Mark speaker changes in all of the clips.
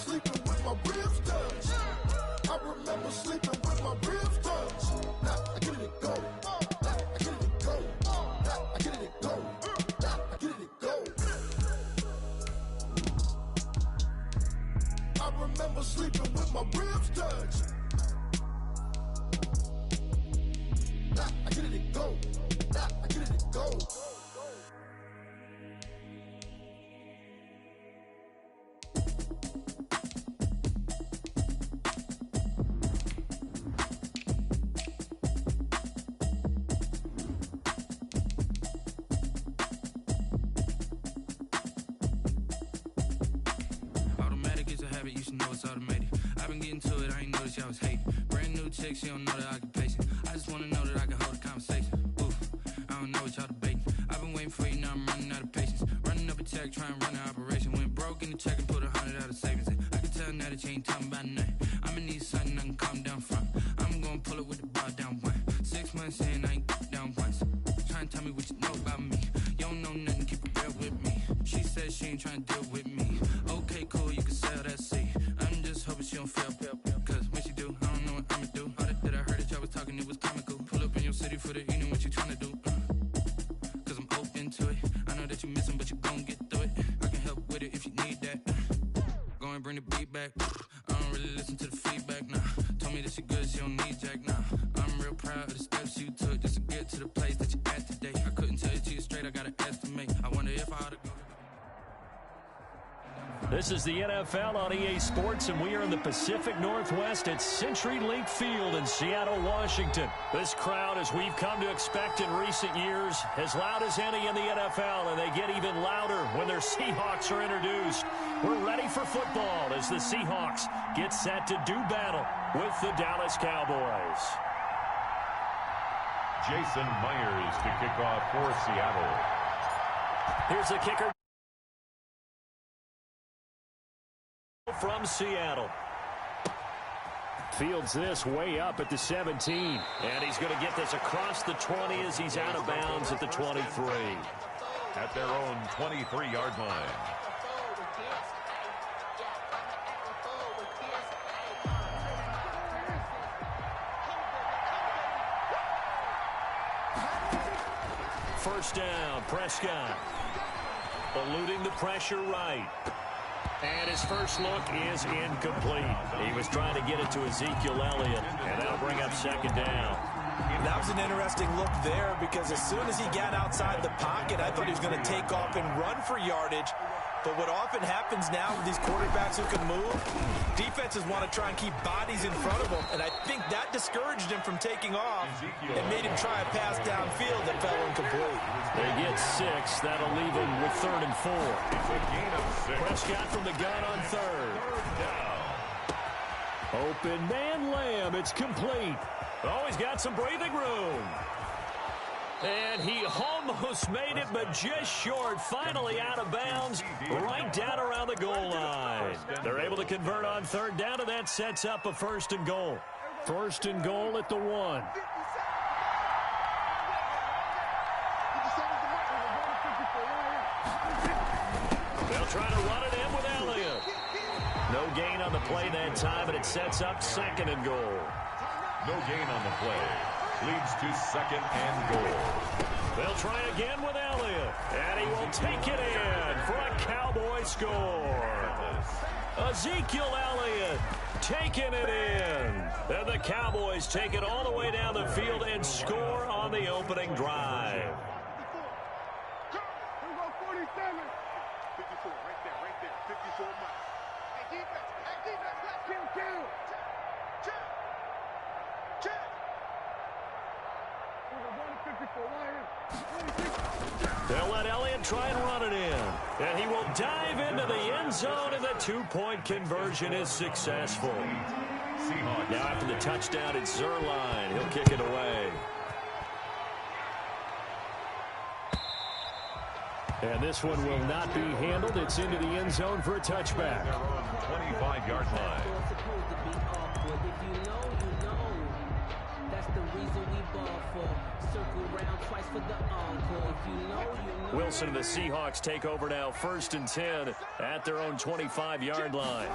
Speaker 1: sleeping with my ribs touched. I remember sleeping with my ribs touched. Now I get it go. Now I get it go. Now I get it go. Now I get it go. I remember sleeping with my ribs touched. Now I get it go. Now I get it go.
Speaker 2: You should know it's automated. I've been getting to it, I ain't noticed y'all was hating. Brand new chick, she don't know the occupation. I just wanna know that I can hold a conversation. Oof, I don't know what y'all debating. I've been waiting for you, now I'm running out of patience. Running up a check, trying to run an operation. Went broke in the check and put 100 out of savings. I can tell now that you ain't talking about nothing. I'ma need something I can calm down from. I'm gonna pull it with the bar down one. 6 months in, I ain't down once. Trying to tell me what you know about me. You don't know nothing, keep it real with me. She said she ain't trying to deal with me. Okay, cool, you can sell that seat. I'm just hoping she don't fail, cause when she do, I don't know what I'ma do. All that I heard that y'all was talking, it was comical. Pull up in your city for the evening, what you trying to do? Cause I'm open to it. I know that you missing, but you gon' get through it. I can help with it if you need that. Go and bring the beat back. I don't really listen to the feedback, nah. Told me that she good, she don't need jack, nah. I'm real proud of the steps you took just to get to the place that you at today. I couldn't tell you to you straight, I gotta estimate. I wonder if I ought to go.
Speaker 3: This is the NFL on EA Sports, and we are in the Pacific Northwest at CenturyLink Field in Seattle, Washington. This crowd, as we've come to expect in recent years, as loud as any in the NFL, and they get even louder when their Seahawks are introduced. We're ready for football as the Seahawks get set to do battle with the Dallas Cowboys.
Speaker 4: Jason Myers to kick off for Seattle.
Speaker 3: Here's the kicker from Seattle. Fields this way up at the 17. And he's going to get this across the 20 as he's out of bounds at the 23.
Speaker 4: At their own 23-yard line.
Speaker 3: First down, Prescott. Eluding the pressure right. And his first look is incomplete. He was trying to get it to Ezekiel Elliott, and that'll bring up second down.
Speaker 5: That was an interesting look there because as soon as he got outside the pocket, I thought he was going to take off and run for yardage. But what often happens now with these quarterbacks who can move, defenses want to try and keep bodies in front of them, and I think that discouraged him from taking off and made him try a pass downfield that fell incomplete.
Speaker 3: They get 6. That'll leave him with 3rd and 4.
Speaker 4: It's a gain of 6.
Speaker 3: Prescott from the gun on 3rd. Open man Lamb. It's complete. Oh, he's got some breathing room. And he almost made it, but just short. Finally out of bounds, right down around the goal line. They're able to convert on 3rd down, and that sets up a 1st and goal. 1st and goal at the 1. They'll try to run it in with Elliott. No gain on the play that time, but it sets up 2nd and goal.
Speaker 4: No gain on the play. Leads to 2nd and goal.
Speaker 3: They'll try again with Elliott, and he will take it in for a Cowboy score. Ezekiel Elliott taking it in. And the Cowboys take it all the way down the field and score on the opening drive.
Speaker 6: 47. 54, right there, 54 miles. Hey, defense, let's kill. Check.
Speaker 3: They'll let Elliott try and run it in. And he will dive into the end zone, and the 2-point conversion is successful. Now after the touchdown, it's Zerline. He'll kick it away. And this one will not be handled. It's into the end zone for a touchback.
Speaker 4: 25-yard line.
Speaker 3: Wilson and the Seahawks take over now, 1st and 10 at their own 25-yard line.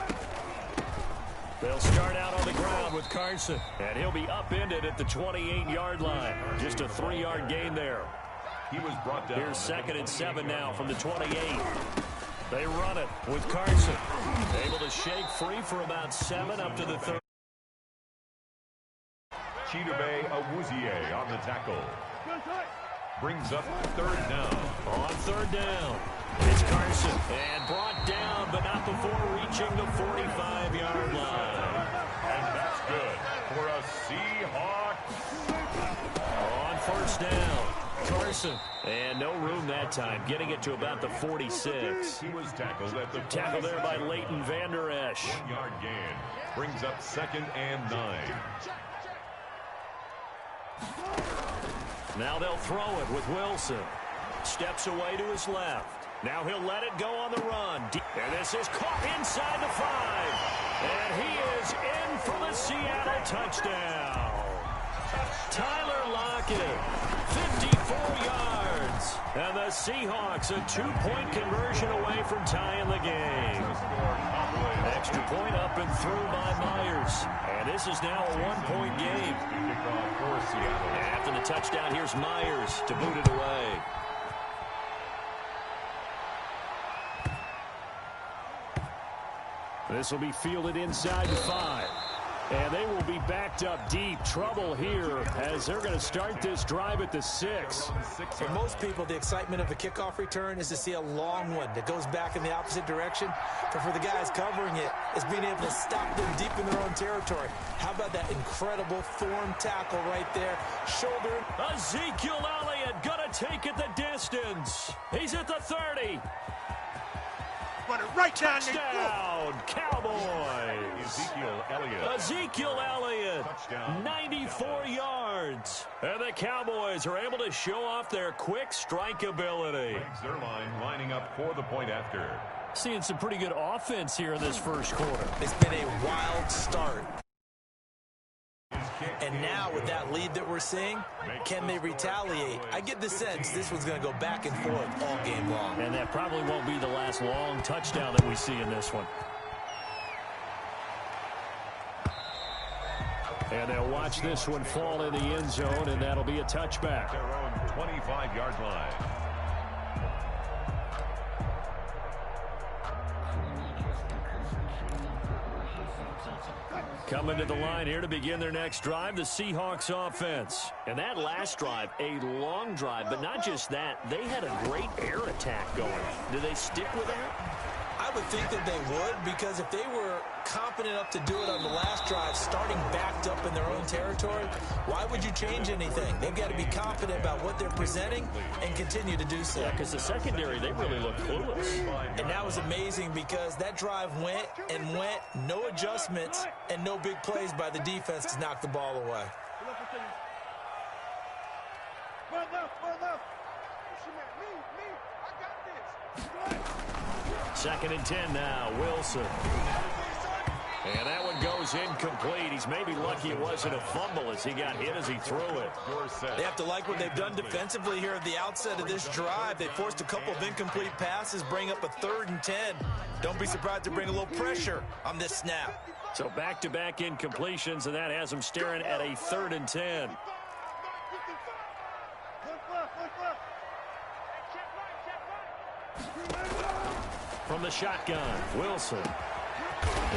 Speaker 3: They'll start out on the ground with Carson, and he'll be upended at the 28-yard line. Just a 3-yard gain there.
Speaker 4: He was brought down.
Speaker 3: Here's 2nd and 7 now from the 28. They run it with Carson. Able to shake free for about 7 up to the 30.
Speaker 4: Chidobe Awuzie on the tackle. Brings up 3rd down.
Speaker 3: On 3rd down, it's Carson. And brought down, but not before reaching the 45-yard line.
Speaker 4: And that's good for a Seahawk.
Speaker 3: On 1st down, Carson. And no room that time, getting it to about the 46.
Speaker 4: He was tackled at the
Speaker 3: Tackle there by Leighton Vander Esch.
Speaker 4: 1-yard gain. Brings up 2nd and 9.
Speaker 3: Now they'll throw it with Wilson. Steps away to his left. Now he'll let it go on the run. And this is caught inside the 5. And he is in for the Seattle touchdown. Tyler Lockett, 54 yards. And the Seahawks a 2-point conversion away from tying the game. Extra point up and through by Myers. And this is now a 1-point game. After the touchdown, here's Myers to boot it away. This will be fielded inside the 5. And they will be backed up deep. Trouble here as they're going to start this drive at the 6.
Speaker 5: For most people, the excitement of a kickoff return is to see a long one that goes back in the opposite direction. But for the guys covering it, it's being able to stop them deep in their own territory. How about that incredible form tackle right there? Shoulder.
Speaker 3: Ezekiel Elliott going to take it the distance. He's at the 30.
Speaker 6: Run it right down the
Speaker 3: Touchdown, Cowboys.
Speaker 4: Ezekiel Elliott.
Speaker 3: Touchdown, 94 yards. And the Cowboys are able to show off their quick strike ability.
Speaker 4: Zerline lining up for the point after.
Speaker 3: Seeing some pretty good offense here in this first quarter.
Speaker 5: It's been a wild start. And now with that lead that we're seeing, can they retaliate? I get the sense this one's going to go back and forth all game long.
Speaker 3: And that probably won't be the last long touchdown that we see in this one. And they'll watch this one fall in the end zone, and that'll be a touchback.
Speaker 4: Their own 25-yard line.
Speaker 3: Coming to the line here to begin their next drive, the Seahawks offense. And that last drive, a long drive, but not just that. They had a great air attack going. Do they stick with that?
Speaker 5: I would think that they would, because if they were confident enough to do it on the last drive, starting backed up in their own territory, why would you change anything? They've got to be confident about what they're presenting and continue to do so.
Speaker 3: Yeah, because the secondary, they really look clueless.
Speaker 5: And that was amazing because that drive went and went, no adjustments, and no big plays by the defense to knock the ball away.
Speaker 6: Run left. Me. I got this.
Speaker 3: 2nd and 10 now, Wilson. And that one goes incomplete. He's maybe lucky it wasn't a fumble as he got hit as he threw it.
Speaker 5: They have to like what they've done defensively here at the outset of this drive. They forced a couple of incomplete passes, bring up a 3rd and 10. Don't be surprised to bring a little pressure on this snap.
Speaker 3: So back-to-back incompletions, and that has them staring at a 3rd and 10. From the shotgun, Wilson.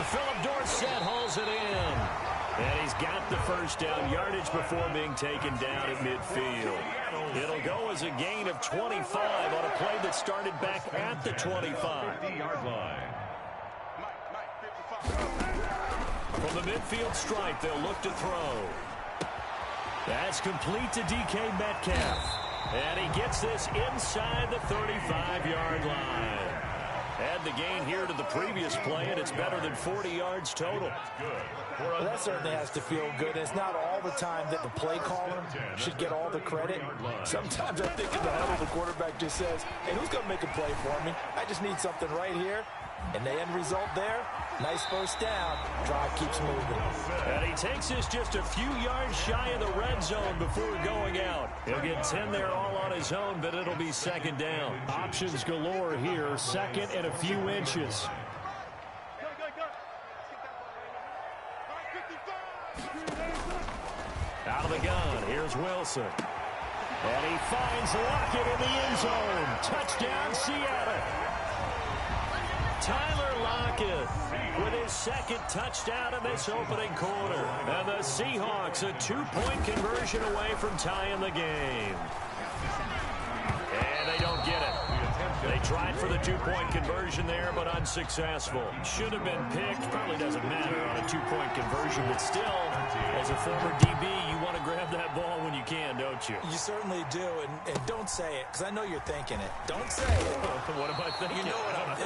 Speaker 3: Philip Dorsett hauls it in. And he's got the first down, yardage before being taken down at midfield. It'll go as a gain of 25 on a play that started back at the 25.
Speaker 4: 50-yard line.
Speaker 3: From the midfield stripe, they'll look to throw. That's complete to DK Metcalf. And he gets this inside the 35-yard line. Add the gain here to the previous play, and it's better than 40 yards total.
Speaker 5: Well, that certainly has to feel good. It's not all the time that the play caller should get all the credit. Sometimes I think in the huddle, the quarterback just says, hey, who's going to make a play for me? I just need something right here. And the end result there, Nice first down. Drive keeps moving.
Speaker 3: And he takes this just a few yards shy of the red zone before going out. He'll get 10 there all on his own, but it'll be second down.
Speaker 7: Options galore here. Second and a few inches.
Speaker 3: Out of the gun, here's Wilson. And he finds Lockett in the end zone. Touchdown, Seattle. Tyler Lockett with his second touchdown in this opening quarter. And the Seahawks a 2-point conversion away from tying the game. And they don't get it. They tried for the 2-point conversion there, but unsuccessful. Should have been picked. Probably doesn't matter on a 2-point conversion, but still, as a former DB, you want to grab that ball when you can, don't you?
Speaker 5: You certainly do, and don't say it, because I know you're thinking it. Don't say it.
Speaker 3: What am I thinking?
Speaker 5: You know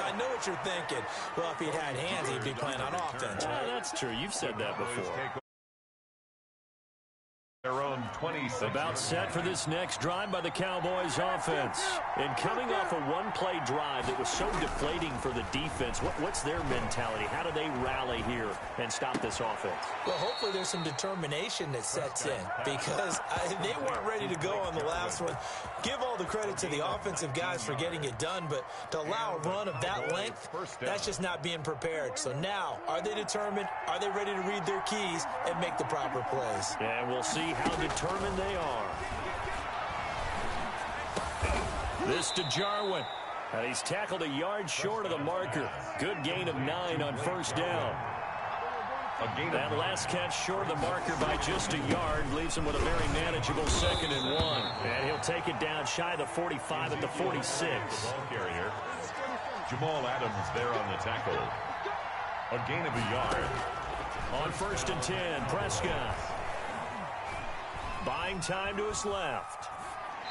Speaker 5: I know what you're thinking. Well, if he'd had hands, he'd be playing on offense.
Speaker 3: Right? That's true. You've said that before.
Speaker 4: Their own 26.
Speaker 3: About set for this next drive by the Cowboys offense. And coming off a one-play drive that was so deflating for the defense, what's their mentality? How do they rally here and stop this offense?
Speaker 5: Well, hopefully there's some determination that sets in, because they weren't ready to go on the last one. Give all the credit to the offensive guys for getting it done, but to allow a run of that length, that's just not being prepared. So now, are they determined? Are they ready to read their keys and make the proper plays?
Speaker 3: And we'll see how determined they are. This to Jarwin. And he's tackled a yard short of the marker. Good gain of 9 on first down. That last catch short of the marker by just a yard leaves him with a very manageable 2nd and 1. And he'll take it down shy of the 45 at the 46.
Speaker 4: Ball carrier. Jamal Adams there on the tackle. A gain of a yard.
Speaker 3: On 1st and 10, Prescott. Buying time to his left.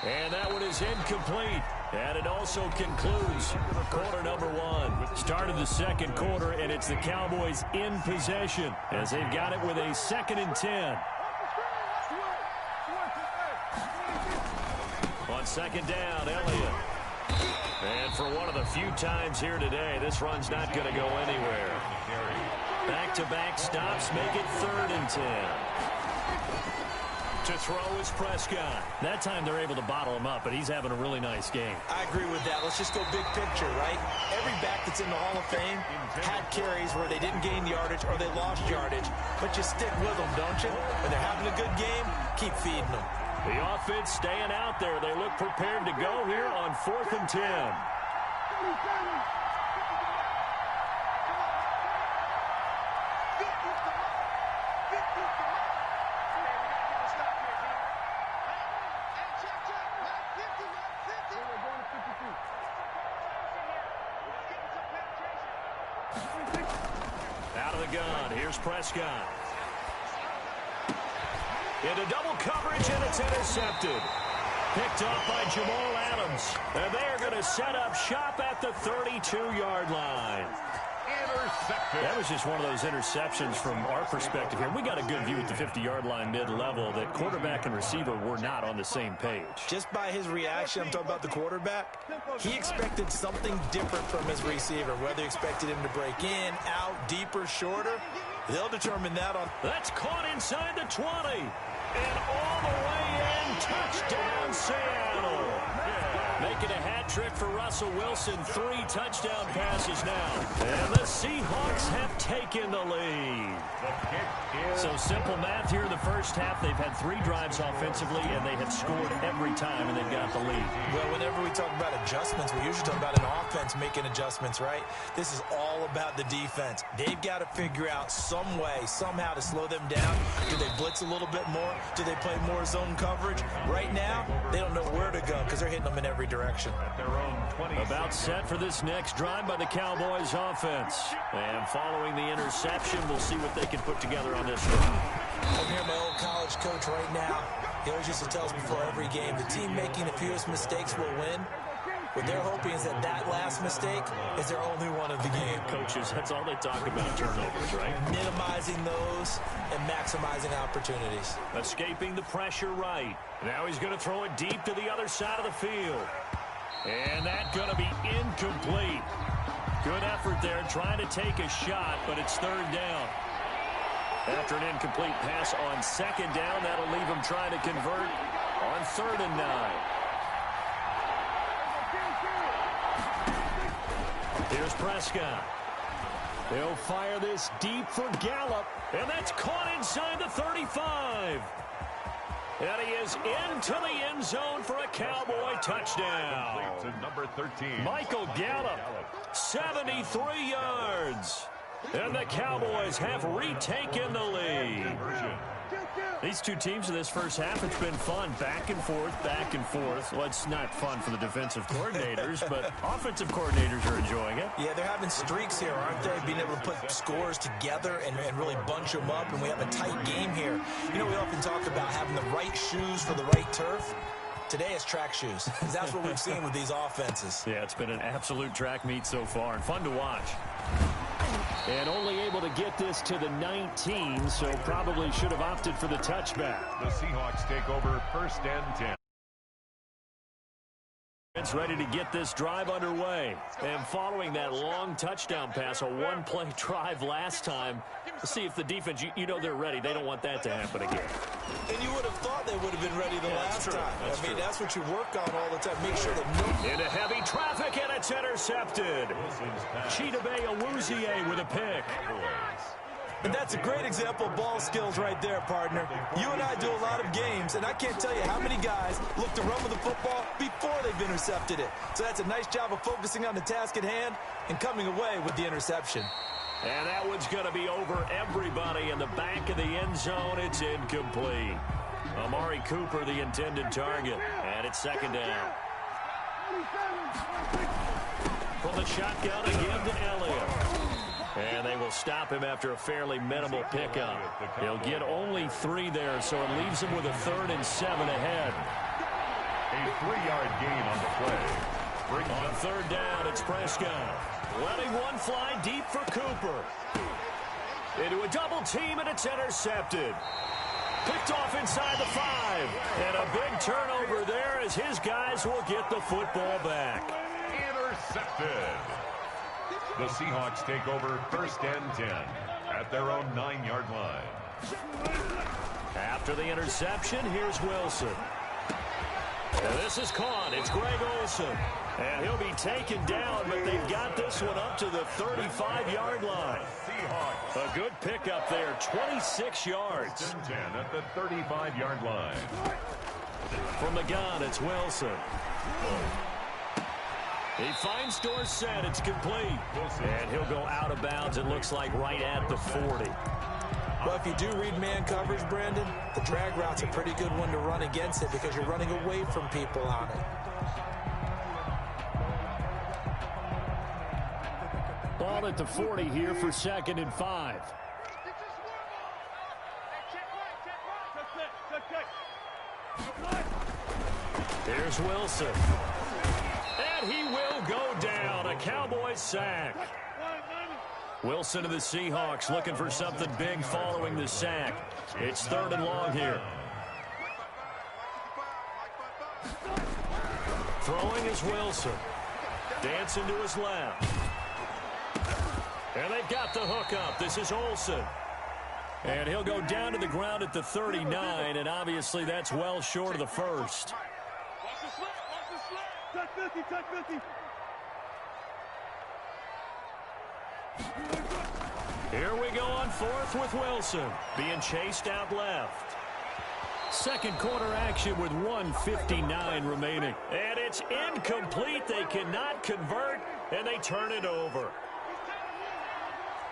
Speaker 3: And that one is incomplete. And it also concludes quarter number 1. Start of the second quarter, and it's the Cowboys in possession as they've got it with a 2nd and 10. On 2nd down, Elliott. And for one of the few times here today, this run's not going to go anywhere. Back-to-back stops make it 3rd and 10. To throw is Prescott. That time they're able to bottle him up, but he's having a really nice game.
Speaker 5: I agree with that. Let's just go big picture, right? Every back that's in the Hall of Fame had carries where they didn't gain yardage or they lost yardage, but you stick with them, don't you? When they're having a good game, keep feeding them.
Speaker 3: The offense staying out there. They look prepared to go here on 4th and 10. Out of the gun, here's Prescott. Into double coverage, and it's intercepted. Picked off by Jamal Adams. And they are going to set up shop at the 32-yard line.
Speaker 4: Intercepted.
Speaker 3: That was just one of those interceptions from our perspective here. We got a good view at the 50-yard line mid-level that quarterback and receiver were not on the same page.
Speaker 5: Just by his reaction, I'm talking about the quarterback, he expected something different from his receiver, whether he expected him to break in, out, deeper, shorter. They'll determine that on.
Speaker 3: That's caught inside the 20. And all the way in, touchdown Seattle. Making a hat trick for Russell Wilson, 3 touchdown passes now. And the Seahawks have taken the lead. So simple math here in the first half. They've had 3 drives offensively, and they have scored every time, and they've got the lead.
Speaker 5: Well, whenever we talk about adjustments, we usually talk about an offense making adjustments, right? This is all about the defense. They've got to figure out some way, somehow to slow them down. Do they blitz a little bit more? Do they play more zone coverage? Right now, they don't know where to go because they're hitting them in every direction.
Speaker 3: About set for this next drive by the Cowboys offense. And following the interception, we'll see what they can put together on this one.
Speaker 5: I'm here, my old college coach right now. He always used to tell us before every game, the team making the fewest mistakes will win. What they're hoping is that last mistake is their only one of the game.
Speaker 3: Coaches, that's all they talk about, turnovers, right?
Speaker 5: Minimizing those and maximizing opportunities.
Speaker 3: Escaping the pressure right. Now he's going to throw it deep to the other side of the field. And that's going to be incomplete. Good effort there, trying to take a shot, but it's third down. After an incomplete pass on second down, that'll leave him trying to convert on 3rd and 9. Here's Prescott. He'll fire this deep for Gallup, and that's caught inside the 35. And he is into the end zone for a Cowboy touchdown.
Speaker 4: To number 13.
Speaker 3: Michael Gallup, 73 yards. And the Cowboys have retaken the lead. These two teams in this first half, it's been fun. Back and forth, back and forth. Well, it's not fun for the defensive coordinators, but offensive coordinators are enjoying it.
Speaker 5: Yeah, they're having streaks here, aren't they? Being able to put scores together and really bunch them up, and we have a tight game here. You know, we often talk about having the right shoes for the right turf. Today it's track shoes. That's what we've seen with these offenses.
Speaker 3: Yeah, it's been an absolute track meet so far, and fun to watch.
Speaker 7: And only able to get this to the 19, so probably should have opted for the touchback.
Speaker 4: The Seahawks take over 1st and 10.
Speaker 3: It's ready to get this drive underway. And following that long touchdown pass, a one-play drive last time, let's see if the defense, you know they're ready. They don't want that to happen again.
Speaker 5: And you would have thought they would have been ready the last time. I mean, that's what you work on all the time. Make sure that
Speaker 3: into heavy traffic, and it's intercepted. Chidobe Awuzie with a pick.
Speaker 5: And that's a great example of ball skills right there, partner. You and I do a lot of games, and I can't tell you how many guys look to run with the football before they've intercepted it. So that's a nice job of focusing on the task at hand and coming away with the interception.
Speaker 3: And that one's going to be over everybody in the back of the end zone. It's incomplete. Amari Cooper, the intended target. And it's 2nd down. From the shotgun again to Elliott. And they will stop him after a fairly minimal pickup. He'll get only 3 there, so it leaves him with a 3rd and 7 ahead.
Speaker 4: A 3-yard gain on the play.
Speaker 3: On 3rd down, it's Prescott. Letting one fly deep for Cooper. Into a double team, and it's intercepted. Picked off inside the 5. And a big turnover there as his guys will get the football back.
Speaker 4: Intercepted. The Seahawks take over 1st and 10 at their own 9-yard line.
Speaker 3: After the interception, here's Wilson. And this is caught. It's Greg Olsen. And he'll be taken down, but they've got this one up to the 35-yard line. A good pickup there, 26 yards.
Speaker 4: 10 at the 35-yard line.
Speaker 3: From the gun, it's Wilson. He finds Dorsett. It's complete. And he'll go out of bounds, it looks like, right at the 40.
Speaker 5: Well, if you do read man coverage, Brandon, the drag route's a pretty good one to run against it because you're running away from people on it.
Speaker 7: Ball at the 40 here for 2nd and 5.
Speaker 3: Here's Wilson. And he will go down. A Cowboys sack. Wilson of the Seahawks looking for something big following the sack. It's 3rd and long here. Throwing is Wilson. Dancing to his left. And they've got the hook up. This is Olsen. And he'll go down to the ground at the 39, and obviously that's well short of the first. Here we go on 4th with Wilson. Being chased out left. Second quarter action with 1:59 remaining. And it's incomplete. They cannot convert, and they turn it over.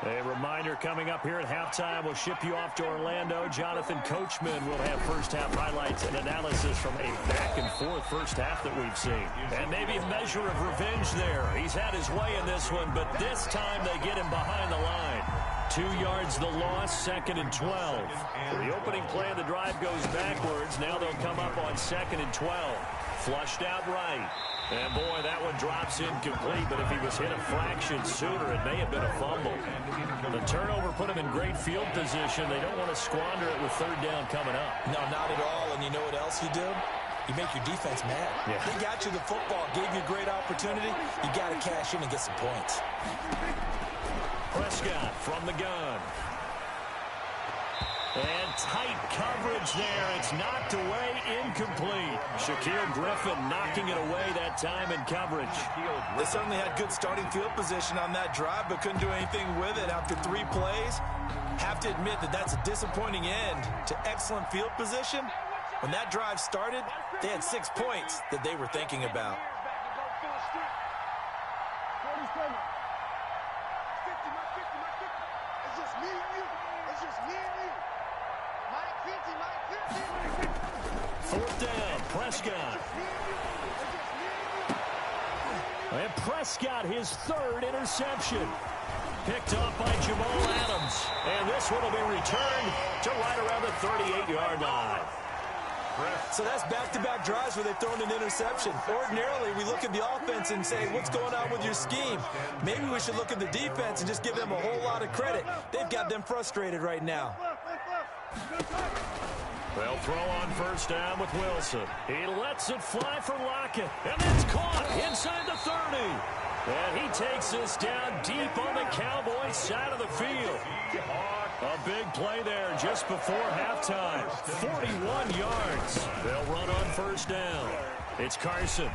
Speaker 3: A reminder coming up here at halftime. We'll ship you off to Orlando. Jonathan Coachman will have first-half highlights and analysis from a back-and-forth first half that we've seen. And maybe a measure of revenge there. He's had his way in this one, but this time they get him behind the line. 2 yards the loss, 2nd and 12. The opening play of the drive goes backwards. Now they'll come up on 2nd and 12. Flushed out right. And, boy, that one drops incomplete, but if he was hit a fraction sooner, it may have been a fumble. The turnover put him in great field position. They don't want to squander it with 3rd down coming up.
Speaker 5: No, not at all. And you know what else you do? you make your defense mad.
Speaker 7: Yeah.
Speaker 5: They got you the football, gave you a great opportunity. You got to cash in and get some points.
Speaker 7: Prescott from the gun. And tight coverage there. It's knocked away, incomplete. Shaquille Griffin knocking it away that time in coverage.
Speaker 5: They certainly had good starting field position on that drive, but couldn't do anything with it after 3 plays. Have to admit that that's a disappointing end to excellent field position. When that drive started, they had 6 points that they were thinking about.
Speaker 6: It's just me and you. It's just me and you. Mike 50, Mike 50.
Speaker 7: 4th down, Prescott. And Prescott, his 3rd interception. Picked off by Jamal Adams. And this one will be returned to right around the 38-yard line.
Speaker 5: So that's back-to-back drives where they've thrown an interception. Ordinarily, we look at the offense and say, what's going on with your scheme? Maybe we should look at the defense and just give them a whole lot of credit. They've got them frustrated right now.
Speaker 7: They'll throw on 1st down with Wilson. He lets it fly for Lockett. And it's caught inside the 30. And he takes this down deep on the Cowboys side of the field. A big play there just before halftime. 41 yards. They'll run on 1st down. It's Carson.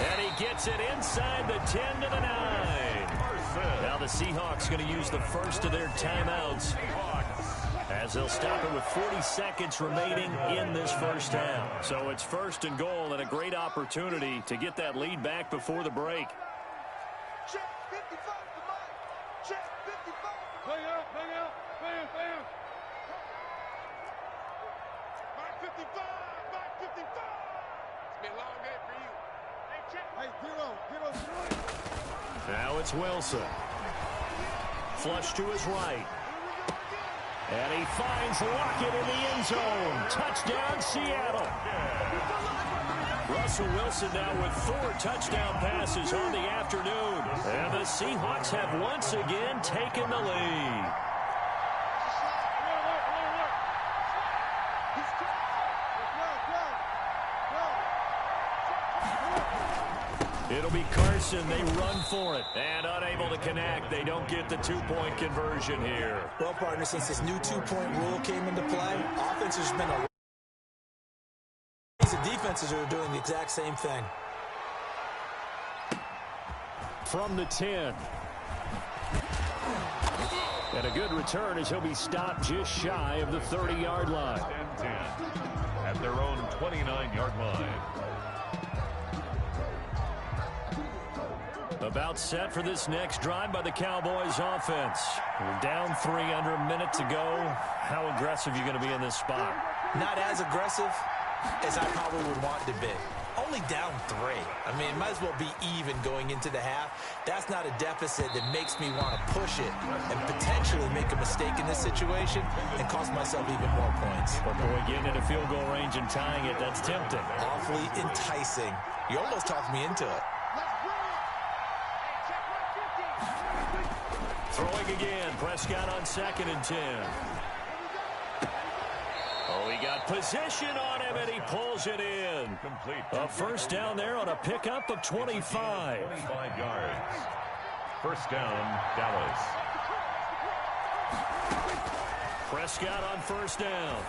Speaker 7: And he gets it inside the 10 to the 9. Now the Seahawks going to use the first of their timeouts, as they'll stop it with 40 seconds remaining in this 1st half. So it's 1st and goal, and a great opportunity to get that lead back before the break.
Speaker 6: Check 55 to Mike. Check 55. Bang out, bang out, bang, bang. Mike 55, Mike 55. It's been a long day for you. Hey, check. Hey, zero.
Speaker 7: Now it's Wilson. Flush to his right. And he finds Lockett in the end zone. Touchdown, Seattle. Russell Wilson now with 4 touchdown passes on the afternoon. And the Seahawks have once again taken the lead. It'll be Carson. They run for it. And unable to connect. They don't get the 2-point conversion here.
Speaker 5: Well, partner, since this new 2-point rule came into play, offense has been a... The defenses are doing the exact same thing.
Speaker 7: From the 10. And a good return as he'll be stopped just shy of the 30-yard line.
Speaker 4: 10 at their own 29-yard line.
Speaker 7: About set for this next drive by the Cowboys offense. We're down 3 under a minute to go. How aggressive are you going to be in this spot?
Speaker 5: Not as aggressive as I probably would want to be. Only down 3. I mean, it might as well be even going into the half. That's not a deficit that makes me want to push it and potentially make a mistake in this situation and cost myself even more points.
Speaker 7: But boy, getting into field goal range and tying it, that's tempting.
Speaker 5: Awfully enticing. You almost talked me into it.
Speaker 7: Throwing again, Prescott on 2nd and 10. Oh, he got position on him, and he pulls it in.
Speaker 4: Complete.
Speaker 7: A 1st down there on a pickup of 25.
Speaker 4: 25 yards. 1st down, Dallas.
Speaker 7: Prescott on 1st down.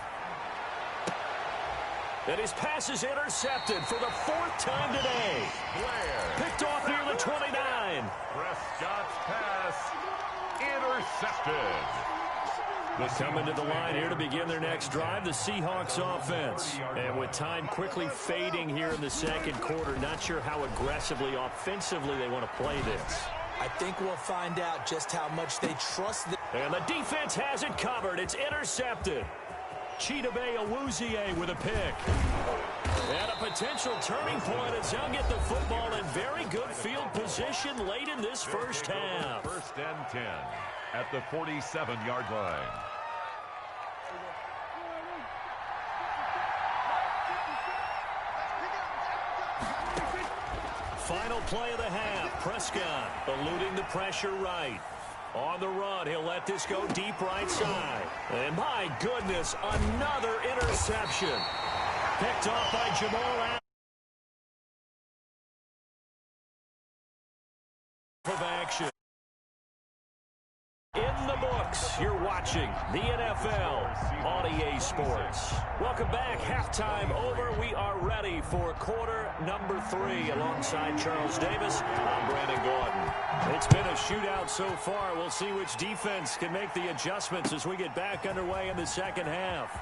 Speaker 7: And his pass is intercepted for the 4th time today.
Speaker 4: Blair.
Speaker 7: Picked off near the 29.
Speaker 4: Prescott's pass intercepted.
Speaker 7: Coming to the line here to begin their next drive, the Seahawks offense. And with time quickly fading here in the 2nd quarter, not sure how aggressively, offensively they want to play this.
Speaker 5: I think we'll find out just how much they trust the...
Speaker 7: And the defense has it covered. It's intercepted. Chidobe Awuzie with a pick. And a potential turning point as they'll get the football in very good field position late in this 1st half.
Speaker 4: 1st and 10 at the 47-yard line.
Speaker 7: Final play of the half. Prescott eluding the pressure right. On the run, he'll let this go deep right side. And my goodness, another interception.
Speaker 3: picked off by Jamal Adams. Of action. In the books, you're watching the NFL on EA Sports. Welcome back. Halftime over. We are ready for quarter number 3. Alongside Charles Davis, I'm Brandon Gordon. It's been a shootout so far. We'll see which defense can make the adjustments as we get back underway in the second half.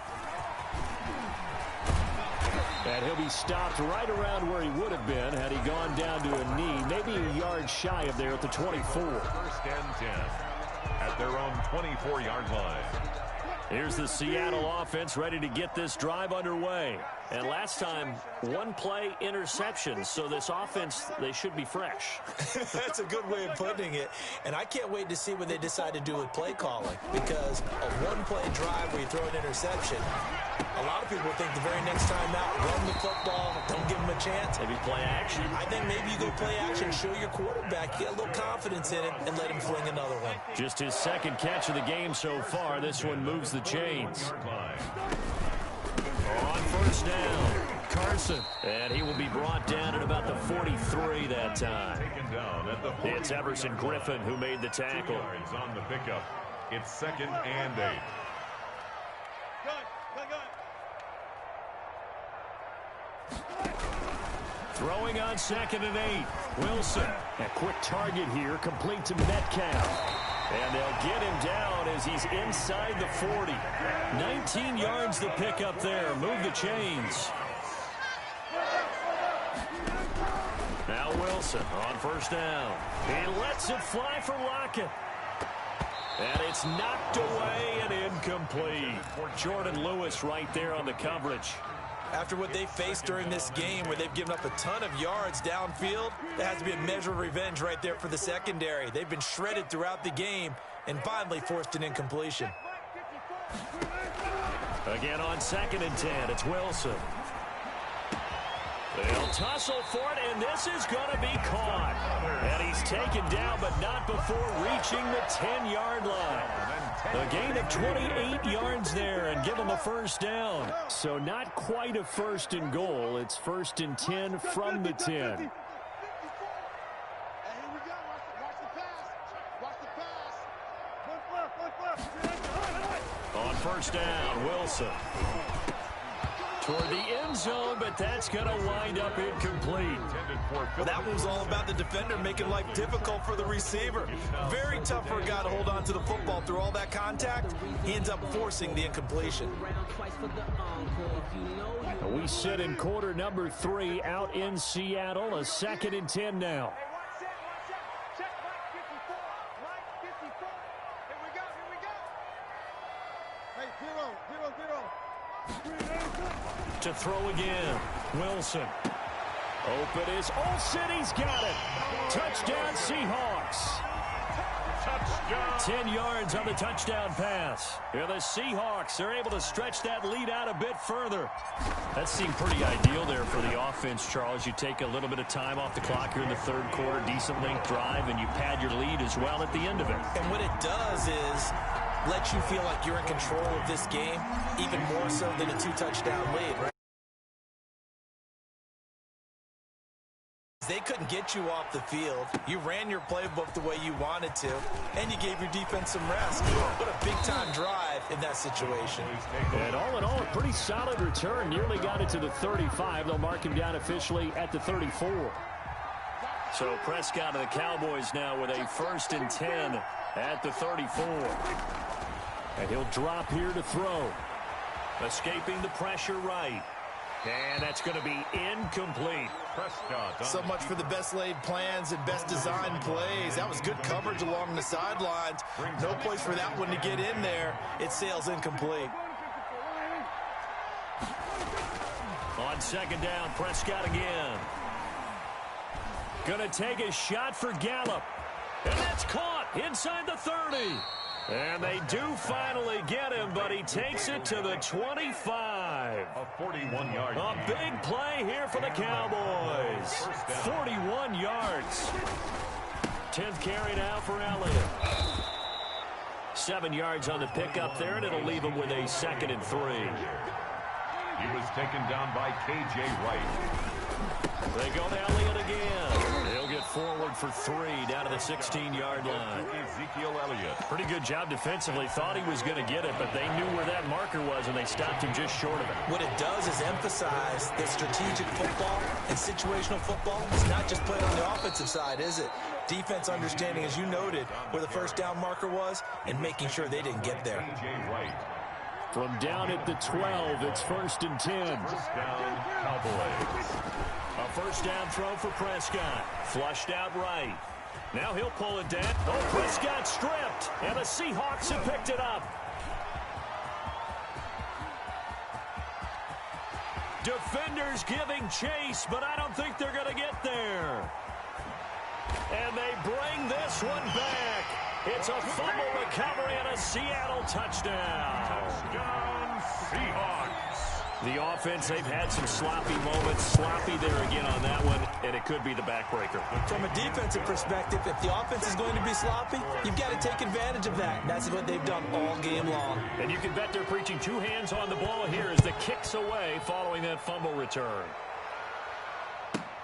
Speaker 3: And he'll be stopped right around where he would have been had he gone down to a knee, maybe a yard shy of there at the 24.
Speaker 4: First and 10 at their own 24-yard line.
Speaker 3: Here's the Seattle offense ready to get this drive underway. And last time, one-play interception. So this offense, they should be fresh.
Speaker 5: That's a good way of putting it. And I can't wait to see what they decide to do with play calling. Because a one-play drive where you throw an interception, a lot of people think the very next time out, run the football, don't give them a chance.
Speaker 3: Maybe play action.
Speaker 5: I think maybe you go play action, show your quarterback, get a little confidence in it, and let him fling another one.
Speaker 3: Just his second catch of the game so far. This one moves the chains. On first down, Carson. And he will be brought down at about the 43 that time. It's Everson Griffin who made the tackle.
Speaker 4: On the pickup. It's 2nd and 8.
Speaker 3: Throwing on 2nd and 8. Wilson. A quick target here, complete to Metcalf. And they'll get him down as he's inside the 40. 19 yards the pickup there. Move the chains. Now Wilson on first down. He lets it fly for Lockett. And it's knocked away and incomplete. Jordan Lewis right there on the coverage.
Speaker 5: After what they faced during this game where they've given up a ton of yards downfield, there has to be a measure of revenge right there for the secondary. They've been shredded throughout the game and finally forced an incompletion.
Speaker 3: Again on 2nd and 10, it's Wilson. They'll tussle for it, and this is going to be caught. And he's taken down, but not before reaching the 10-yard line. A gain of 28 yards there and give him a first down. So not quite a first and goal. It's 1st and 10 from the 10. On first down, Wilson. Toward the end zone, but that's going to wind up incomplete.
Speaker 5: Well, that was all about the defender making life difficult for the receiver. Very tough for a guy to hold on to the football through all that contact. He ends up forcing the incompletion.
Speaker 3: We sit in quarter number 3 out in Seattle. A 2nd and 10 now. To throw again, Wilson. Open is Olsen, he's got it. Touchdown Seahawks. Touchdown. 10 yards on the touchdown pass. Yeah, the Seahawks are able to stretch that lead out a bit further. That seemed pretty ideal there for the offense, Charles. You take a little bit of time off the clock here in the third quarter, decent length drive, and you pad your lead as well at the end of it.
Speaker 5: And what it does is let you feel like you're in control of this game, even more so than a 2-touchdown lead, right? They couldn't get you off the field. You ran your playbook the way you wanted to, and you gave your defense some rest. What a big-time drive in that situation.
Speaker 3: And all in all, a pretty solid return. Nearly got it to the 35. They'll mark him down officially at the 34. So Prescott of the Cowboys now with a 1st and 10 at the 34. And he'll drop here to throw. Escaping the pressure right. And that's going to be incomplete.
Speaker 5: So much for the best laid plans and best designed plays. That was good coverage along the sidelines. No place for that one to get in there. It sails incomplete.
Speaker 3: On 2nd down, Prescott again. Going to take a shot for Gallup. And that's caught inside the 30. And they do finally get him, but he takes it to the 25.
Speaker 4: A 41-yard.
Speaker 3: A big play here for the Cowboys. 41 yards. 10th carry now for Elliott. 7 yards on the pickup there, and it'll leave him with a 2nd and 3.
Speaker 4: He was taken down by K.J. Wright.
Speaker 3: They go to Elliott again. He'll get forward for 3 down to the 16-yard line.
Speaker 4: Ezekiel Elliott.
Speaker 3: Pretty good job defensively. Thought he was going to get it, but they knew where that marker was, and they stopped him just short of it.
Speaker 5: What it does is emphasize that strategic football and situational football is not just played on the offensive side, is it? Defense understanding, as you noted, where the first down marker was and making sure they didn't get there.
Speaker 3: From down at the 12, it's 1st and 10.
Speaker 4: First down, Cowboys.
Speaker 3: A first down throw for Prescott. Flushed out right. Now he'll pull it down. Oh, Prescott stripped, and the Seahawks have picked it up. Defenders giving chase, but I don't think they're going to get there. And they bring this one back. It's a fumble recovery and a Seattle touchdown.
Speaker 4: Touchdown, Seahawks.
Speaker 3: The offense, they've had some sloppy moments. Sloppy there again on that one, and it could be the backbreaker.
Speaker 5: From a defensive perspective, if the offense is going to be sloppy, you've got to take advantage of that. And that's what they've done all game long.
Speaker 3: And you can bet they're preaching 2 hands on the ball here as the kick's away following that fumble return.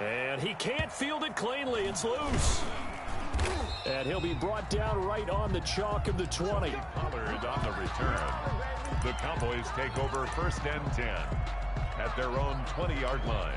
Speaker 3: And he can't field it cleanly. It's loose. And he'll be brought down right on the chalk of the 20.
Speaker 4: Pollard on the return. The Cowboys take over 1st and 10 at their own 20-yard line.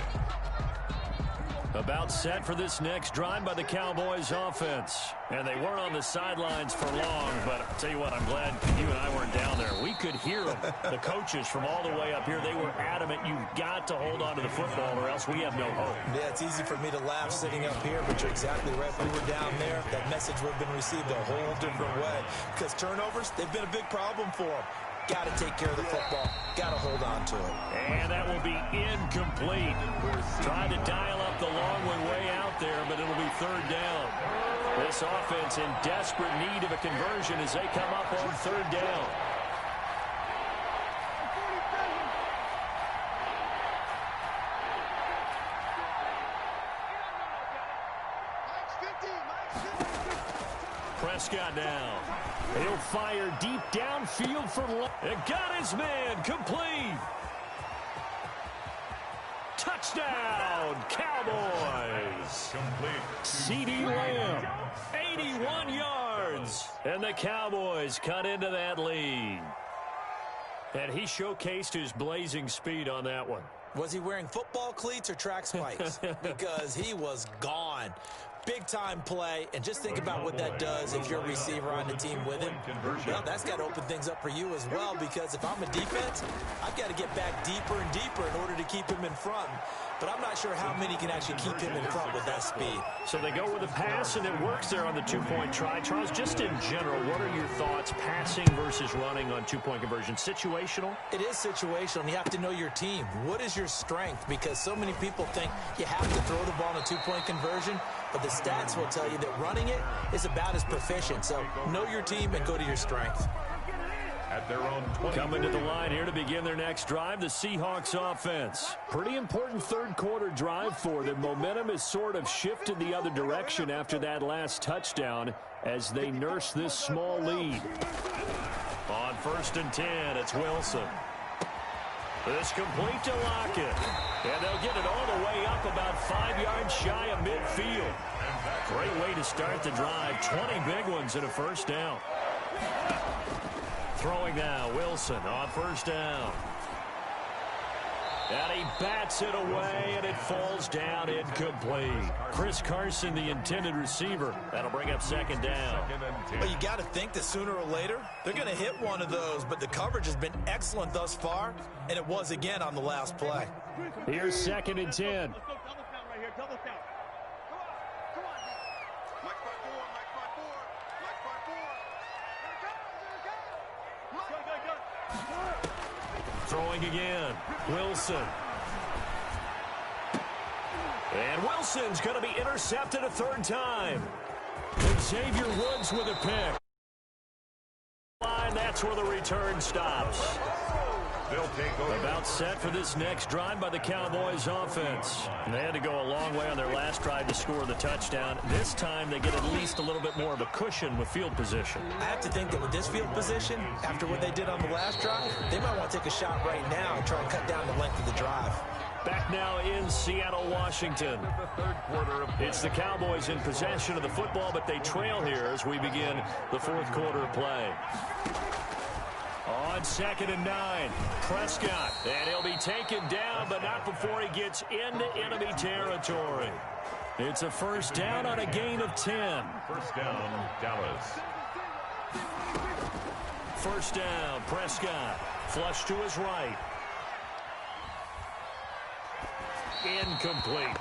Speaker 3: About set for this next drive by the Cowboys offense. And they weren't on the sidelines for long, but I'll tell you what, I'm glad you and I weren't down there. We could hear them. The coaches from all the way up here, they were adamant, you've got to hold on to the football or else we have no hope.
Speaker 5: Yeah, it's easy for me to laugh sitting up here, but you're exactly right. If we were down there, that message would have been received a whole different way. Because turnovers, they've been a big problem for them. Got to take care of the football. Got to hold on to it.
Speaker 3: And that will be incomplete. Trying to dial up the long one way out there, but it'll be 3rd down. This offense in desperate need of a conversion as they come up on 3rd down. Prescott now. He'll fire deep downfield for Litt. Got his man complete. Touchdown, Cowboys.
Speaker 4: Complete.
Speaker 3: CeeDee Lamb, 81 yards. And the Cowboys cut into that lead. And he showcased his blazing speed on that one.
Speaker 5: Was he wearing football cleats or track spikes? Because he was gone. Big-time play, and just think about what that does if you're a receiver on the team with him. Well, that's got to open things up for you as well, because if I'm a defense, I've got to get back deeper and deeper in order to keep him in front. But I'm not sure how many can actually keep him in front with that speed.
Speaker 3: So they go with a pass, and it works there on the 2-point try. Charles, just in general, what are your thoughts, passing versus running on 2-point conversion? Situational?
Speaker 5: It is situational, and you have to know your team. What is your strength? Because so many people think you have to throw the ball in a 2-point conversion, but the stats will tell you that running it is about as proficient. So know your team and go to your strength.
Speaker 4: At their own 20.
Speaker 3: Coming to the line here to begin their next drive, the Seahawks offense. Pretty important 3rd quarter drive for them. Momentum has sort of shifted the other direction after that last touchdown as they nurse this small lead. On 1st and 10, it's Wilson. This complete to Lockett. And they'll get it all the way up about 5 yards shy of midfield. Great way to start the drive. 20 big ones and a first down. Throwing now, Wilson on 1st down. And he bats it away, and it falls down incomplete. Chris Carson, the intended receiver. That'll bring up 2nd down.
Speaker 5: But you got to think that sooner or later, they're going to hit one of those. But the coverage has been excellent thus far, and it was again on the last play.
Speaker 3: Here's 2nd and 10. Throwing again, Wilson. And Wilson's going to be intercepted a 3rd time. And Xavier Woods with a pick. That's where the return stops.
Speaker 4: They'll take over.
Speaker 3: About set for this next drive by the Cowboys offense. And they had to go a long way on their last drive to score the touchdown. This time they get at least a little bit more of a cushion with field position.
Speaker 5: I have to think that with this field position, after what they did on the last drive, they might want to take a shot right now and try and cut down the length of the drive.
Speaker 3: Back now in Seattle, Washington. It's the Cowboys in possession of the football, but they trail here as we begin the fourth quarter of play. On 2nd and 9, Prescott, and he'll be taken down, but not before he gets into enemy territory. It's a first down on a gain of 10.
Speaker 4: First down, Dallas.
Speaker 3: First down, Prescott. Flush to his right. Incomplete.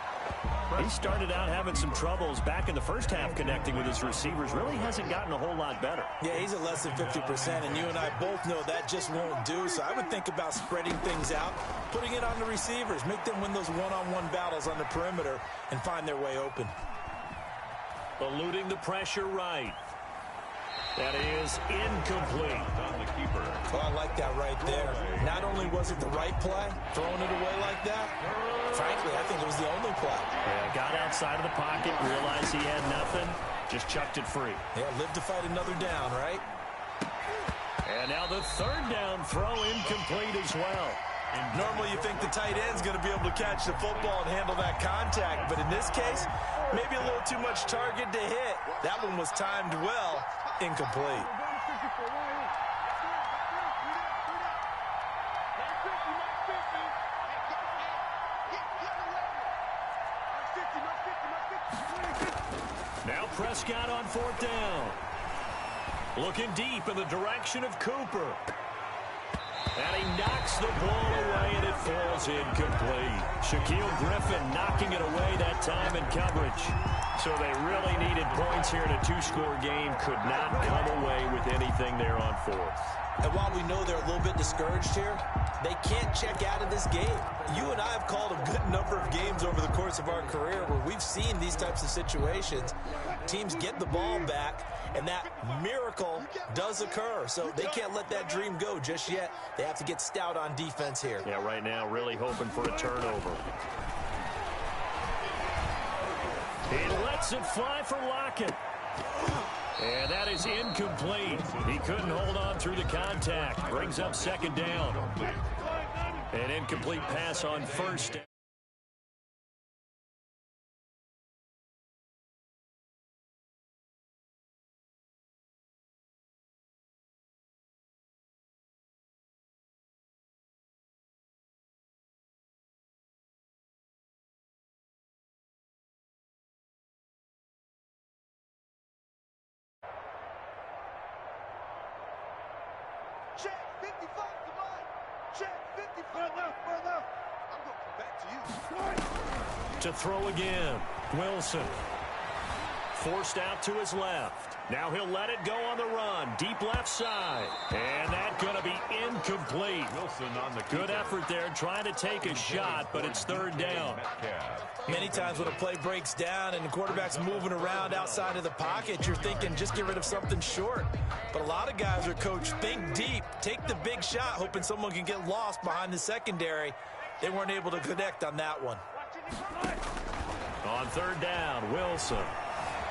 Speaker 3: He started out having some troubles back in the first half connecting with his receivers. Really hasn't gotten a whole lot better.
Speaker 5: Yeah, he's at less than 50%, and you and I both know that just won't do. So I would think about spreading things out, putting it on the receivers, make them win those one-on-one battles on the perimeter and find their way open.
Speaker 3: Eluding the pressure right. That is incomplete.
Speaker 4: On the keeper.
Speaker 5: Oh, I like that right there. Not only was it the right play, throwing it away like that, frankly, I think it was the only play.
Speaker 3: Yeah, got outside of the pocket, realized he had nothing, just chucked it free.
Speaker 5: Yeah, live to fight another down, right?
Speaker 3: And now the third down throw incomplete as well.
Speaker 5: Normally you think the tight end's going to be able to catch the football and handle that contact, but in this case, maybe a little too much target to hit. That one was timed well, incomplete.
Speaker 3: Now Prescott on 4th down. Looking deep in the direction of Cooper. And he knocks the ball away, and it falls incomplete. Shaquille Griffin knocking it away that time in coverage. So they really needed points here in a two-score game. Could not come away with anything there on 4th.
Speaker 5: And while we know they're a little bit discouraged here, they can't check out of this game. You and I have called a good number of games over the course of our career where we've seen these types of situations. Teams get the ball back, and that miracle does occur. So they can't let that dream go just yet. They have to get stout on defense here.
Speaker 3: Yeah, right now really hoping for a turnover. He lets it fly for Lockett. And that is incomplete. He couldn't hold on through the contact. Brings up 2nd down. An incomplete pass on 1st down.
Speaker 6: Check 55 to mine. Check 55 left. I'm going to come back to you.
Speaker 3: To throw again. Wilson. Forced out to his left. Now he'll let it go on the run. Deep left side. And that's going to be incomplete.
Speaker 4: Wilson on the
Speaker 3: Good effort there trying to take a shot, but it's 3rd down.
Speaker 5: Many times when a play breaks down and the quarterback's moving around outside of the pocket, you're thinking just get rid of something short. But a lot of guys are coached, think deep, take the big shot, hoping someone can get lost behind the secondary. They weren't able to connect on that one.
Speaker 3: On 3rd down, Wilson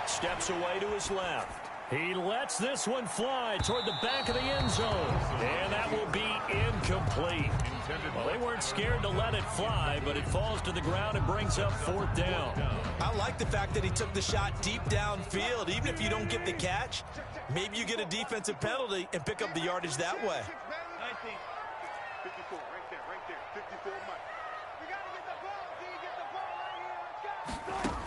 Speaker 3: steps away to his left. He lets this one fly toward the back of the end zone. And that will be incomplete. Well, they weren't scared to let it fly, but it falls to the ground and brings up 4th down.
Speaker 5: I like the fact that he took the shot deep downfield. Even if you don't get the catch, maybe you get a defensive penalty and pick up the yardage that way.
Speaker 6: 19, 54, right there, 54 Mike. We got to get the ball, D, get the ball right here. Let's go.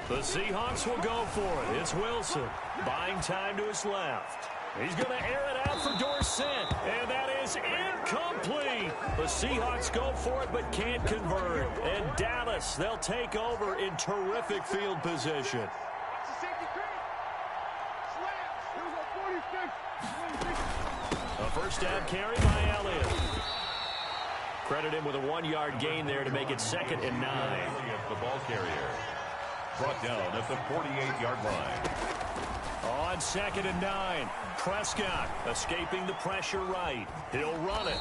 Speaker 3: The Seahawks will go for it. It's Wilson buying time to his left. He's going to air it out for Dorsett, and that is incomplete. The Seahawks go for it but can't convert. And Dallas, they'll take over in terrific field position. A first down carry by Elliott. Credit him with a 1-yard gain there to make it 2nd and 9.
Speaker 4: The ball carrier. Brought down at the 48-yard line.
Speaker 3: On 2nd and 9, Prescott escaping the pressure right. He'll run it.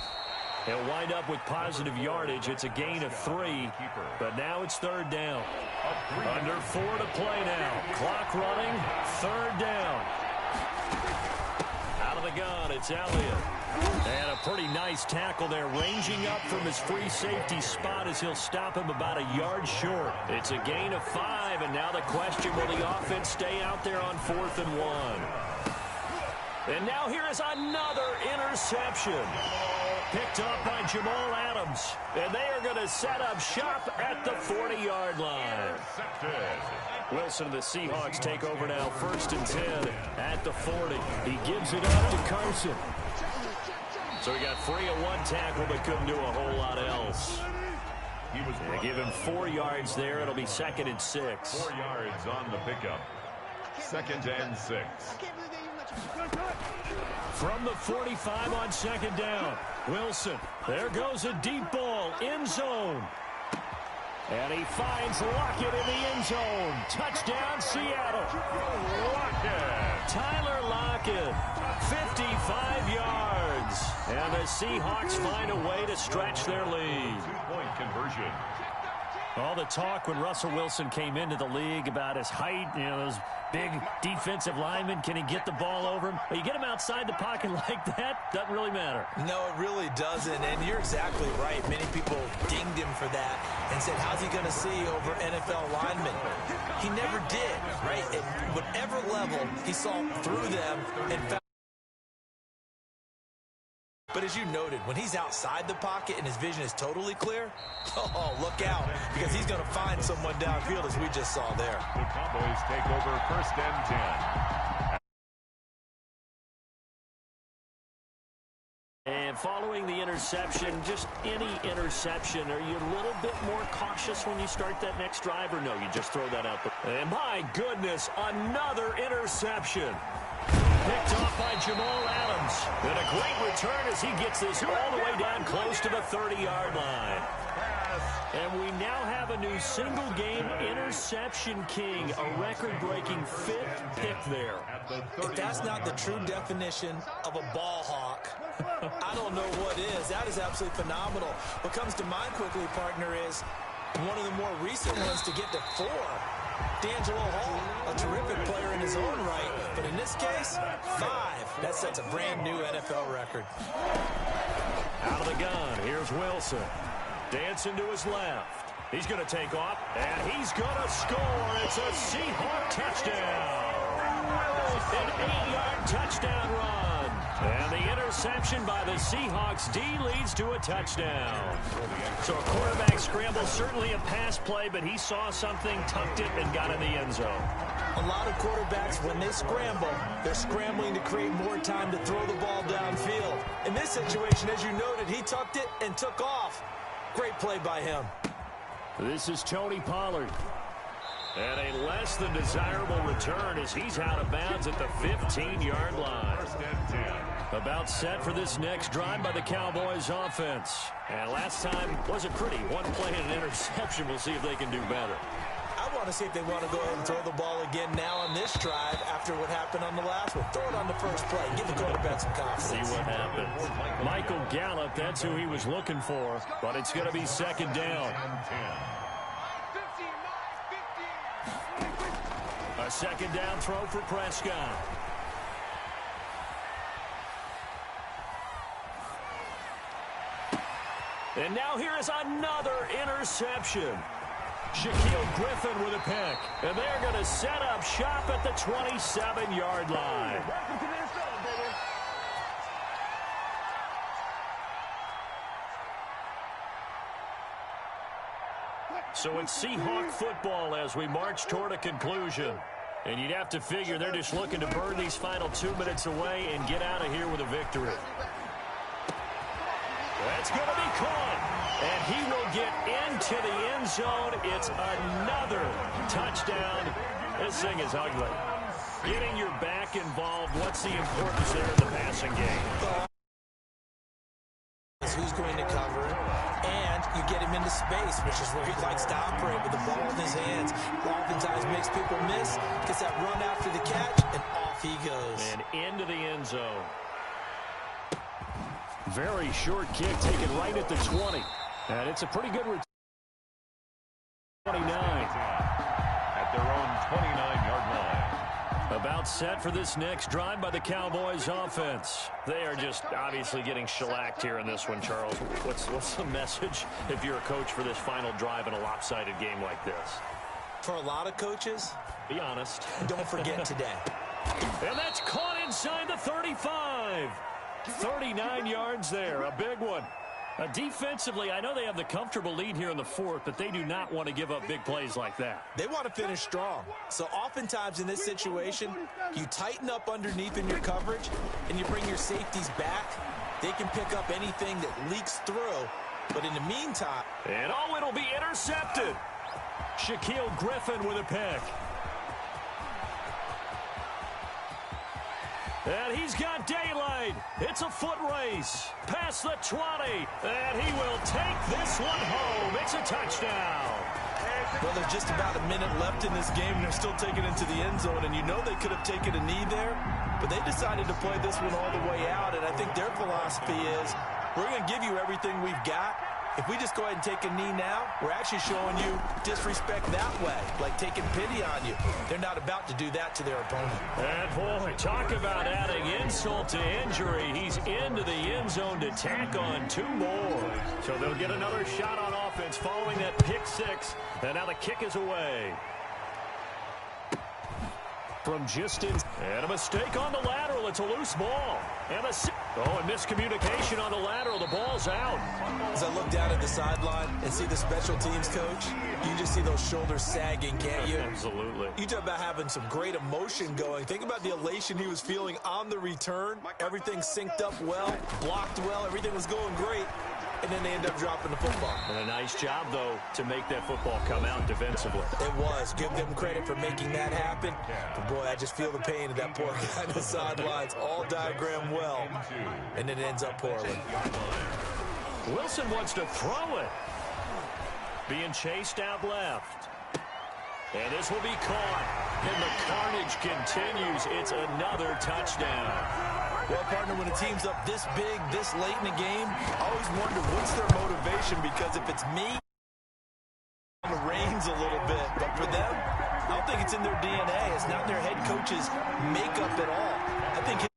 Speaker 3: He'll wind up with positive yardage. It's a gain of 3, but now it's 3rd down. Under 4 to play now. Clock running, 3rd down. Out of the gun, it's Elliott. And a pretty nice tackle there, ranging up from his free safety spot as he'll stop him about a yard short. It's a gain of 5, and now the question, will the offense stay out there on 4th and 1? And now here is another interception. Picked up by Jamal Adams. And they are going to set up shop at the 40-yard line. Wilson and the Seahawks take over now, 1st and 10 at the 40. He gives it up to Carson. So he got free of 1 tackle, but couldn't do a whole lot else. They give him 4 yards there. It'll be 2nd and 6.
Speaker 4: 4 yards on the pickup. 2nd and 6.
Speaker 3: From the 45 on 2nd down. Wilson. There goes a deep ball. End zone. And he finds Lockett in the end zone. Touchdown, Seattle.
Speaker 4: Lockett.
Speaker 3: Tyler Lockett. 55 yards. And the Seahawks find a way to stretch their lead.
Speaker 4: 2-point conversion.
Speaker 3: All the talk when Russell Wilson came into the league about his height, you know, those big defensive linemen, can he get the ball over him? You get him outside the pocket like that, doesn't really matter.
Speaker 5: No, it really doesn't, and you're exactly right. Many people dinged him for that and said, how's he going to see over NFL linemen? He never did, right? At whatever level, he saw through them and found. But as you noted, when he's outside the pocket and his vision is totally clear, oh, look out, because he's going to find someone downfield, as we just saw there.
Speaker 4: The Cowboys take over 1st and
Speaker 3: 10. And following the interception, just any interception, are you a little bit more cautious when you start that next drive, or no, you just throw that out? And my goodness, another interception. Picked off by Jamal Adams. And a great return as he gets this all the way down close to the 30-yard line. And we now have a new single-game interception king, a record-breaking 5th pick there.
Speaker 5: If that's not the true definition of a ball hawk, I don't know what is. That is absolutely phenomenal. What comes to mind quickly, partner, is one of the more recent ones to get to 4. D'Angelo Hall, a terrific player in his own right, but in this case, 5. That sets a brand new NFL record.
Speaker 3: Out of the gun, here's Wilson. Dancing to his left. He's going to take off, and he's going to score. It's a Seahawk touchdown. An 8-yard touchdown run. And the interception by the Seahawks D leads to a touchdown. So a quarterback scramble, certainly a pass play, but he saw something, tucked it, and got in the end zone.
Speaker 5: A lot of quarterbacks, when they scramble, they're scrambling to create more time to throw the ball downfield. In this situation, as you noted, he tucked it and took off. Great play by him.
Speaker 3: This is Tony Pollard. And a less than desirable return as he's out of bounds at the 15-yard line.
Speaker 4: 1st and 10.
Speaker 3: About set for this next drive by the Cowboys offense. And last time wasn't pretty. 1 play and an interception. We'll see if they can do better.
Speaker 5: I want to see if they want to go ahead and throw the ball again now on this drive after what happened on the last one. Throw it on the first play. Give the quarterback some confidence.
Speaker 3: See what happens. Michael Gallup, that's who he was looking for. But it's going to be 2nd down. A 2nd down throw for Prescott. And now here is another interception. Shaquille Griffin with a pick. And they're going to set up shop at the 27-yard line. So it's Seahawk football as we march toward a conclusion. And you'd have to figure they're just looking to burn these final 2 minutes away and get out of here with a victory. That's going to be caught. And he will get into the end zone. It's another touchdown. This thing is ugly. Getting your back involved, what's the importance there in the passing game?
Speaker 5: Who's going to cover it? And you get him into space, which is where he likes to operate with the ball in his hands. Oftentimes makes people miss, gets that run after the catch, and off he goes.
Speaker 3: And into the end zone. Very short kick taken right at the 20. And it's a pretty good return. 29.
Speaker 4: At their own 29-yard line.
Speaker 3: About set for this next drive by the Cowboys offense. They are just obviously getting shellacked here in this one, Charles. What's the message if you're a coach for this final drive in a lopsided game like this?
Speaker 5: For a lot of coaches,
Speaker 3: be honest.
Speaker 5: Don't forget today.
Speaker 3: And that's caught inside the 35. 39 yards there, a big one. Defensively, I know they have the comfortable lead here in the fourth, but they do not want to give up big plays like that.
Speaker 5: They want to finish strong. So oftentimes in this situation, you tighten up underneath in your coverage, and you bring your safeties back. They can pick up anything that leaks through. But in the meantime...
Speaker 3: And it'll be intercepted. Shaquille Griffin with a pick. And he's got daylight. It's a foot race. Past the 20. And he will take this one home. It's a touchdown.
Speaker 5: Well, there's just about a minute left in this game, and they're still taking it into the end zone. And you know they could have taken a knee there, but they decided to play this one all the way out. And I think their philosophy is, we're going to give you everything we've got. If we just go ahead and take a knee now, we're actually showing you disrespect that way, like taking pity on you. They're not about to do that to their opponent.
Speaker 3: And, boy, talk about adding insult to injury. He's into the end zone to tack on 2 more. So they'll get another shot on offense following that pick 6. And now the kick is away. From just in. And a mistake on the lateral. It's a loose ball. And and miscommunication on the lateral. The ball's out.
Speaker 5: As I look down at the sideline and see the special teams coach, you just see those shoulders sagging, can't you?
Speaker 3: Absolutely.
Speaker 5: You talk about having some great emotion going. Think about the elation he was feeling on the return. Everything synced up well, blocked well. Everything was going great. And then they end up dropping the football.
Speaker 3: And a nice job, though, to make that football come out defensively.
Speaker 5: It was. Give them credit for making that happen. But, boy, I just feel the pain of that poor guy on the sidelines. All diagrammed well. And it ends up poorly.
Speaker 3: Wilson wants to throw it. Being chased out left. And this will be caught. And the carnage continues. It's another touchdown.
Speaker 5: Well, partner, when a team's up this big, this late in the game, I always wonder what's their motivation, because if it's me, the reins a little bit. But for them, I don't think it's in their DNA. It's not their head coach's makeup at all. I think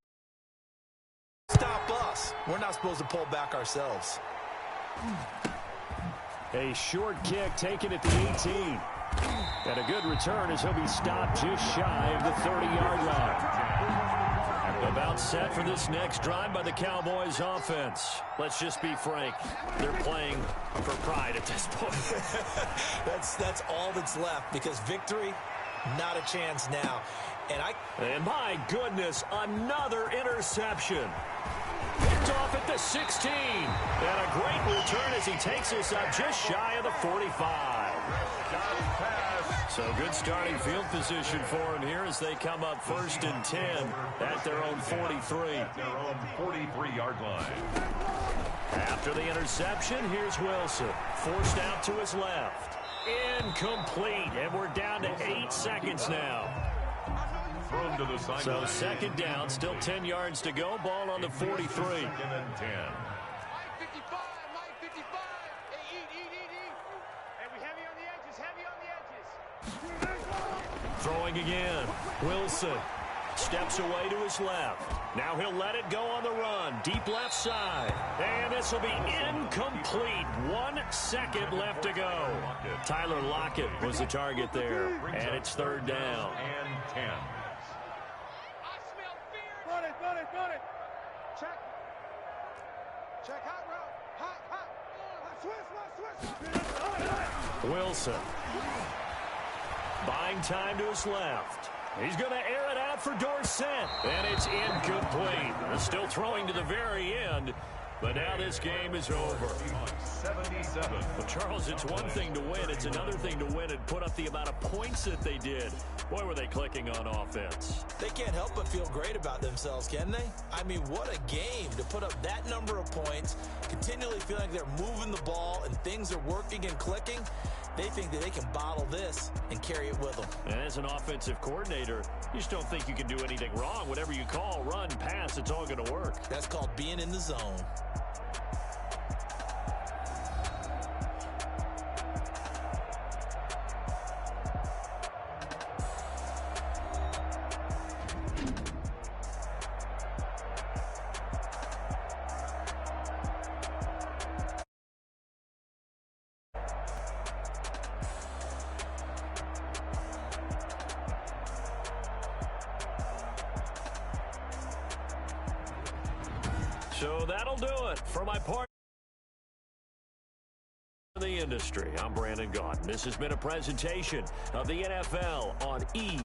Speaker 5: stop us. We're not supposed to pull back ourselves.
Speaker 3: A short kick taken at the 18. And a good return as he'll be stopped just shy of the 30-yard line. About set for this next drive by the Cowboys offense. Let's just be frank. They're playing for pride at this point.
Speaker 5: That's all that's left, because victory, not a chance now. And
Speaker 3: my goodness, another interception. Picked off at the 16. And a great return as he takes us up just shy of the 45. So good starting field position for him here as they come up 1st and 10 at their own 43.
Speaker 4: Their own 43-yard line.
Speaker 3: After the interception, here's Wilson. Forced out to his left. Incomplete. And we're down to 8 seconds now.
Speaker 4: Thrown to the side.
Speaker 3: So 2nd down, still 10 yards to go. Ball on the 43.
Speaker 4: 2nd and 10.
Speaker 3: Throwing again. Wilson steps away to his left. Now he'll let it go on the run. Deep left side. And this will be incomplete. 1 second left to go. Tyler Lockett was the target there. And it's 3rd down.
Speaker 4: And 10.
Speaker 6: Run it. Check. Hot route. Hot. Switch.
Speaker 3: Wilson. Buying time to his left. He's going to air it out for Dorsett. And it's incomplete. Still throwing to the very end. But now this game is over.
Speaker 4: 77.
Speaker 3: Well, Charles, it's one thing to win. It's another thing to win and put up the amount of points that they did. Boy, were they clicking on offense.
Speaker 5: They can't help but feel great about themselves, can they? I mean, what a game to put up that number of points, continually feeling like they're moving the ball and things are working and clicking. They think that they can bottle this and carry it with them.
Speaker 3: And as an offensive coordinator, you just don't think you can do anything wrong. Whatever you call, run, pass, it's all going to work.
Speaker 5: That's called being in the zone.
Speaker 3: So that'll do it for my part in the industry. I'm Brandon Gaudin. This has been a presentation of the NFL on E!